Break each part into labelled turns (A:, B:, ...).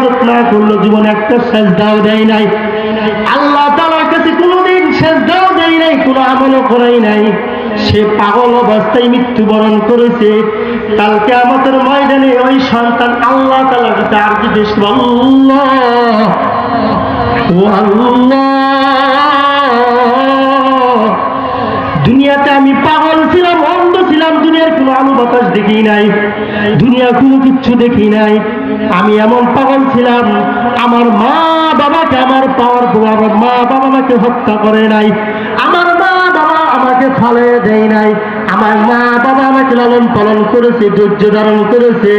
A: ইবাদত না করলো, জীবনে একটা সেজদাও দেয় নাই, আল্লাহ তাআলার কাছে কোনোদিন সেজদাও দেয় নাই, কোনো আমলও করাই নাই, সে পাগল অবস্থায় মৃত্যুবরণ করেছে। কালকে আমাদের ময়দানে ওই সন্তান আল্লাহ তাআলার কাছে আরজি পেশ করবে, আল্লাহ ও আল্লাহ, দুনিয়াতে আমি পাগল ছিলাম, অন্ধ ছিলাম, দুনিয়ার কোনো আলো বাতাস দেখি নাই, দুনিয়া কোনো কিচ্ছু দেখি নাই, আমি এমন পাগল ছিলাম, আমার মা বাবাকে আমার পাওয়ার আমার মা বাবা আমাকে হত্যা করে নাই, আমার মা বাবা আমাকে ফালে দেয় নাই, আমার মা বাবা আমাকে লালন পালন করেছে, ধৈর্য ধারণ করেছে,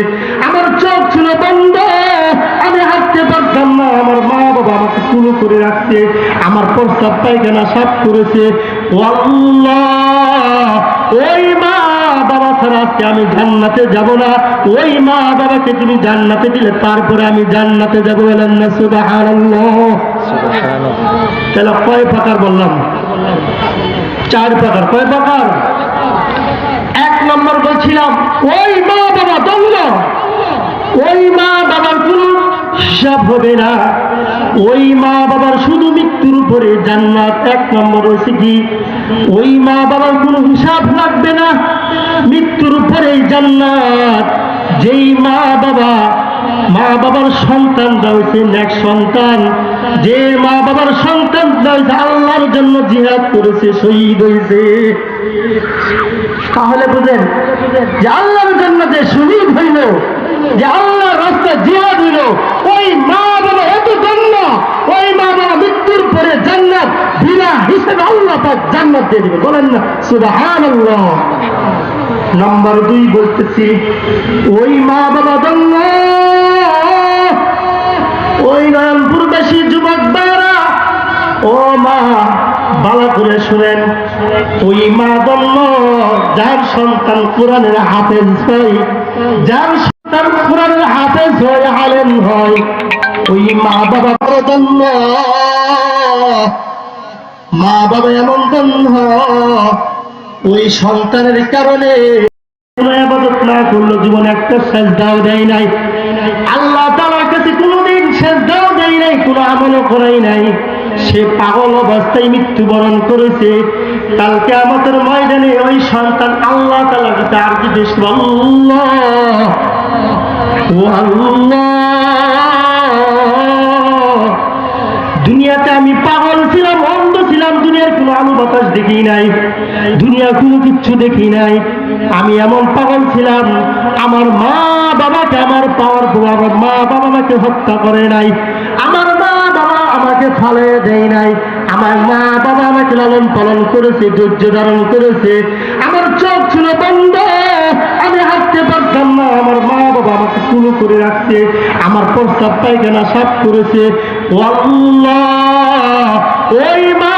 A: আমার চোখ ছিল বন্ধ, আমি হাঁটতে পারতাম না, আমার মা বাবা আমাকে কুলো করে রাখছে, আমার প্রস্রাব পায়খানা সাফ করেছে। ও আল্লাহ, ওই মা বাবা ছাড়া আজকে আমি জান্নাতে যাব না, ওই মা বাবাকে তুমি জান্নাতে দিলে তারপরে আমি জান্নাতে যাবো। বলেন না সুবহানাল্লাহ। তাহলে কয় প্রকার বললাম? 4 প্রকার। কয় প্রকার? 1 নম্বর বলছিলাম ওই মা বাবা দঙ্গ, ওই মা বাবার কোনো হিসাব হবে না, ওই মা বাবার শুধু মৃত্যুর উপরে জান্নাত। 1 নম্বর হচ্ছে কি, ওই মা বাবার কোনো হিসাব লাগবে না, মৃত্যুর উপরে জান্নাত। যেই মা বাবার সন্তানরা হয়েছে নেক সন্তান, যে মা বাবার সন্তানরা হয়েছে আল্লাহর জন্য জিহাদ করেছে, শহীদ হয়েছে। তাহলে বুঝেন যে আল্লাহর জন্য যে শহীদ হইল, যে আল্লাহর রাস্তায় জিহাদ হইল, ওই মা বাবা এত জন্য, ওই মা বাবা মৃত্যুর পরে জান্নাত বিনা হিসেবে আল্লাহ পাক জান্নাত দিয়ে দিবে। বলেন না সুবহানাল্লাহ। নাম্বার 2 বলতেছি, ওই মা বাবা জন্য, ওই নয়নপুরবাসী যুবক ভাইরা, ও মা ভালো করে শুনেন, ওই মা জন্য যার সন্তান কোরআনের হাফেজ হয়, যার সন্তান কোরআনের হাফেজ হয়, আলেম হয়, ওই মা বাবার জন্য, মা বাবা এমন জন্য, ওই সন্তানের কারণে কোনো ইবাদত না করলো, জীবনে একটা সেজদাও দেয় নাই, আল্লাহ তাআলার কাছে কোনোদিন সেজদাও দেয় নাই, কোনো আমলও করাই নাই, সে পাগল অবস্থায় মৃত্যুবরণ করেছে। কালকে আমাদের ময়দানে ওই সন্তান আল্লাহ তাআলার কাছে আরজি পেশ করবে, আল্লাহ ও আল্লাহ, দুনিয়াতে আমি পাগল ছিলাম, অন্ধ ছিলাম, দুনিয়ার কোনো আলো বাতাস দেখি নাই, দুনিয়া কোনো কিচ্ছু দেখি নাই, আমি এমন পাগল ছিলাম, আমার মা বাবাকে আমার পাওয়ার আমার মা বাবা আমাকে হত্যা করে নাই, আমার মা বাবা আমাকে ফালে দেয় নাই, আমার মা বাবা আমাকে লালন পালন করেছে, ধৈর্য ধারণ করেছে, আমার চোখ ছিল বন্ধ, আমি হাঁটতে পারতাম না, আমার মা বাবা আমাকে কুলো করে রাখছে, আমার প্রস্রাব পায়খানা সাফ করেছে। ও আল্লাহ, ওই মা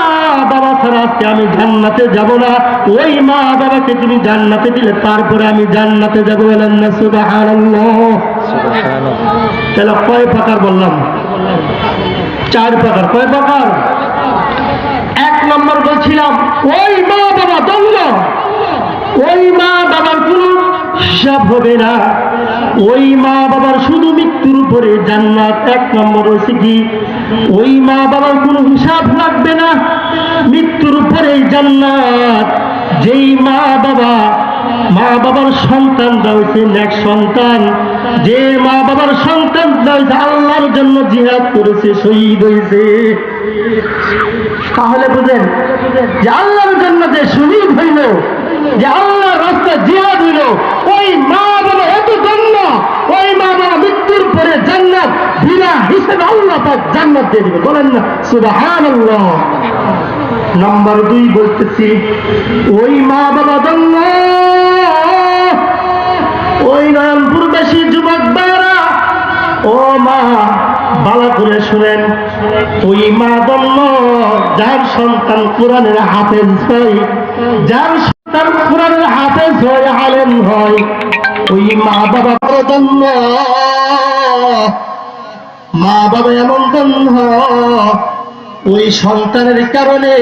A: বাবা ছাড়া আজকে আমি জান্নাতে যাব না, ওই মা বাবাকে তুমি জান্নাতে দিলে তারপরে আমি জান্নাতে যাবো। বলেন না সুবহানাল্লাহ। তাহলে কয় প্রকার বললাম? 4 প্রকার। কয় প্রকার? 1 নম্বর বলছিলাম ওই মা বাবা দঙ্গ, ওই মা বাবার কোনো হিসাব হবে না, ওই মা বাবার শুধু মৃত্যুর উপরে জান্নাত। 1 নম্বর হচ্ছে কি, ওই মা বাবার কোনো হিসাব লাগবে না, মৃত্যুর উপরে জান্নাত। যেই মা বাবার সন্তানরা হয়েছে নেক সন্তান, যে মা বাবার সন্তানরা হয়েছে আল্লাহর জন্য জিহাদ করেছে, শহীদ হয়েছে। তাহলে বুঝেন যে আল্লাহর জন্য যে শহীদ হইল, যে আল্লাহর রাস্তায় জিহাদ হইল, ওই মা বাবা এত জন্য, ওই মা বাবা মৃত্যুর পরে জান্নাত বিনা হিসেবে আল্লাহ পাক জান্নাত দিয়ে দিবে। বলেন না সুবহানাল্লাহ। নাম্বার 2 বলতেছি, ওই মা বাবা জন্য, ওই নয়নপুরবাসী যুবক ভাইরা, ও মা ভালো করে শুনেন, ওই মা জন্য যার সন্তান কোরআনের হাফেজ হয়, যার সন্তান কোরআনের হাফেজ হয়, আলেম হয়, ওই মা বাবার জন্য, মা বাবা এমন জন্য, ওই সন্তানের কারণে